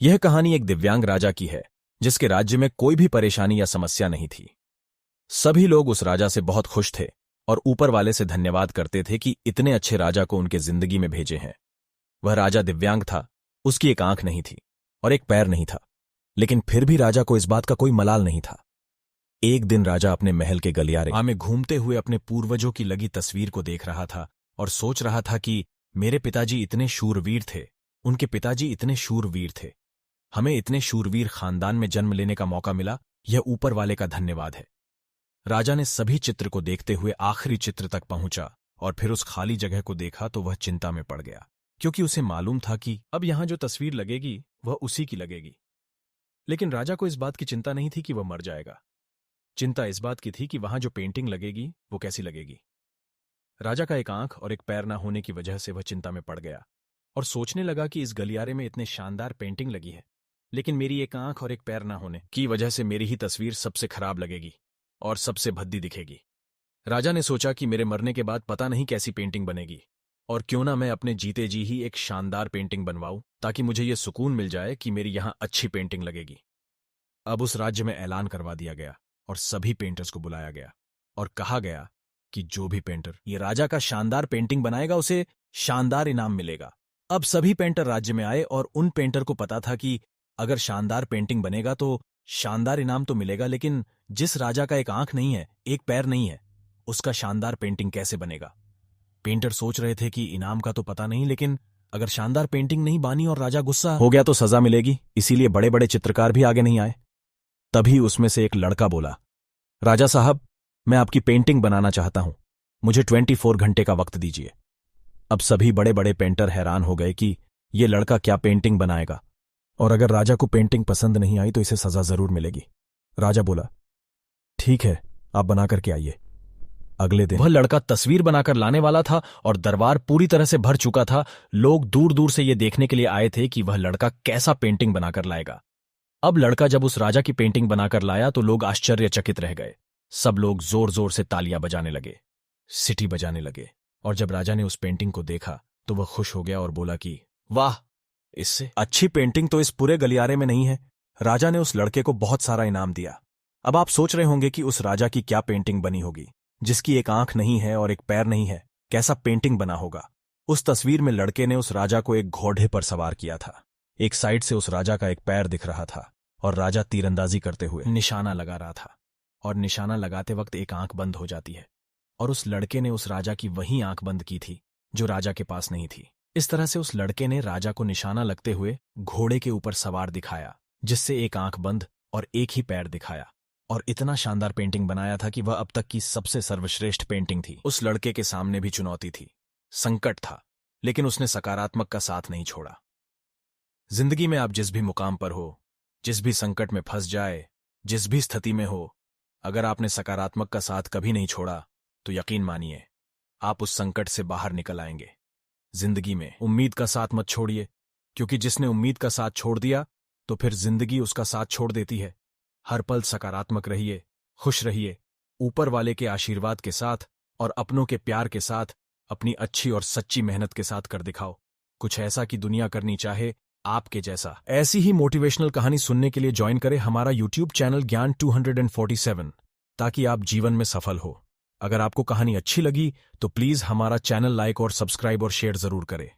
यह कहानी एक दिव्यांग राजा की है जिसके राज्य में कोई भी परेशानी या समस्या नहीं थी। सभी लोग उस राजा से बहुत खुश थे और ऊपर वाले से धन्यवाद करते थे कि इतने अच्छे राजा को उनके जिंदगी में भेजे हैं। वह राजा दिव्यांग था, उसकी एक आंख नहीं थी और एक पैर नहीं था, लेकिन फिर भी राजा को इस बात का कोई मलाल नहीं था। एक दिन राजा अपने महल के गलियारे में घूमते हुए अपने पूर्वजों की लगी तस्वीर को देख रहा था और सोच रहा था कि मेरे पिताजी इतने शूरवीर थे, उनके पिताजी इतने शूरवीर थे, हमें इतने शूरवीर खानदान में जन्म लेने का मौका मिला, यह ऊपर वाले का धन्यवाद है। राजा ने सभी चित्र को देखते हुए आखिरी चित्र तक पहुंचा और फिर उस खाली जगह को देखा तो वह चिंता में पड़ गया, क्योंकि उसे मालूम था कि अब यहां जो तस्वीर लगेगी वह उसी की लगेगी। लेकिन राजा को इस बात की चिंता नहीं थी कि वह मर जाएगा। चिंता इस बात की थी कि वहां जो पेंटिंग लगेगी वो कैसी लगेगी। राजा का एक आंख और एक पैर न होने की वजह से वह चिंता में पड़ गया और सोचने लगा कि इस गलियारे में इतने शानदार पेंटिंग लगी है, लेकिन मेरी एक आंख और एक पैर न होने की वजह से मेरी ही तस्वीर सबसे खराब लगेगी और सबसे भद्दी दिखेगी। राजा ने सोचा कि मेरे मरने के बाद पता नहीं कैसी पेंटिंग बनेगी, और क्यों ना मैं अपने जीते जी ही एक शानदार पेंटिंग बनवाऊं, ताकि मुझे यह सुकून मिल जाए कि मेरी यहां अच्छी पेंटिंग लगेगी। अब उस राज्य में ऐलान करवा दिया गया और सभी पेंटर्स को बुलाया गया और कहा गया कि जो भी पेंटर ये राजा का शानदार पेंटिंग बनाएगा उसे शानदार इनाम मिलेगा। अब सभी पेंटर राज्य में आए और उन पेंटर को पता था कि अगर शानदार पेंटिंग बनेगा तो शानदार इनाम तो मिलेगा, लेकिन जिस राजा का एक आंख नहीं है, एक पैर नहीं है, उसका शानदार पेंटिंग कैसे बनेगा। पेंटर सोच रहे थे कि इनाम का तो पता नहीं, लेकिन अगर शानदार पेंटिंग नहीं बनी और राजा गुस्सा हो गया तो सजा मिलेगी, इसीलिए बड़े बड़े चित्रकार भी आगे नहीं आए। तभी उसमें से एक लड़का बोला, राजा साहब, मैं आपकी पेंटिंग बनाना चाहता हूं, मुझे 24 घंटे का वक्त दीजिए। अब सभी बड़े बड़े पेंटर हैरान हो गए कि ये लड़का क्या पेंटिंग बनाएगा, और अगर राजा को पेंटिंग पसंद नहीं आई तो इसे सजा जरूर मिलेगी। राजा बोला, ठीक है, आप बना करके आइए। अगले दिन वह लड़का तस्वीर बनाकर लाने वाला था और दरबार पूरी तरह से भर चुका था। लोग दूर दूर से ये देखने के लिए आए थे कि वह लड़का कैसा पेंटिंग बनाकर लाएगा। अब लड़का जब उस राजा की पेंटिंग बनाकर लाया तो लोग आश्चर्यचकित रह गए। सब लोग जोर जोर से तालियां बजाने लगे, सीटी बजाने लगे, और जब राजा ने उस पेंटिंग को देखा तो वह खुश हो गया और बोला कि वाह, इससे अच्छी पेंटिंग तो इस पूरे गलियारे में नहीं है। राजा ने उस लड़के को बहुत सारा इनाम दिया। अब आप सोच रहे होंगे कि उस राजा की क्या पेंटिंग बनी होगी, जिसकी एक आंख नहीं है और एक पैर नहीं है, कैसा पेंटिंग बना होगा। उस तस्वीर में लड़के ने उस राजा को एक घोड़े पर सवार किया था। एक साइड से उस राजा का एक पैर दिख रहा था और राजा तीरंदाजी करते हुए निशाना लगा रहा था, और निशाना लगाते वक्त एक आंख बंद हो जाती है, और उस लड़के ने उस राजा की वही आंख बंद की थी जो राजा के पास नहीं थी। इस तरह से उस लड़के ने राजा को निशाना लगते हुए घोड़े के ऊपर सवार दिखाया, जिससे एक आंख बंद और एक ही पैर दिखाया, और इतना शानदार पेंटिंग बनाया था कि वह अब तक की सबसे सर्वश्रेष्ठ पेंटिंग थी। उस लड़के के सामने भी चुनौती थी, संकट था, लेकिन उसने सकारात्मक का साथ नहीं छोड़ा। जिंदगी में आप जिस भी मुकाम पर हो, जिस भी संकट में फंस जाए, जिस भी स्थिति में हो, अगर आपने सकारात्मक का साथ कभी नहीं छोड़ा तो यकीन मानिए आप उस संकट से बाहर निकल आएंगे। जिंदगी में उम्मीद का साथ मत छोड़िए, क्योंकि जिसने उम्मीद का साथ छोड़ दिया तो फिर जिंदगी उसका साथ छोड़ देती है। हर पल सकारात्मक रहिए, खुश रहिए, ऊपर वाले के आशीर्वाद के साथ और अपनों के प्यार के साथ अपनी अच्छी और सच्ची मेहनत के साथ कर दिखाओ कुछ ऐसा कि दुनिया करनी चाहे आपके जैसा। ऐसी ही मोटिवेशनल कहानी सुनने के लिए ज्वाइन करें हमारा यूट्यूब चैनल ज्ञान 247, ताकि आप जीवन में सफल हो। अगर आपको कहानी अच्छी लगी तो प्लीज हमारा चैनल लाइक और सब्सक्राइब और शेयर जरूर करें।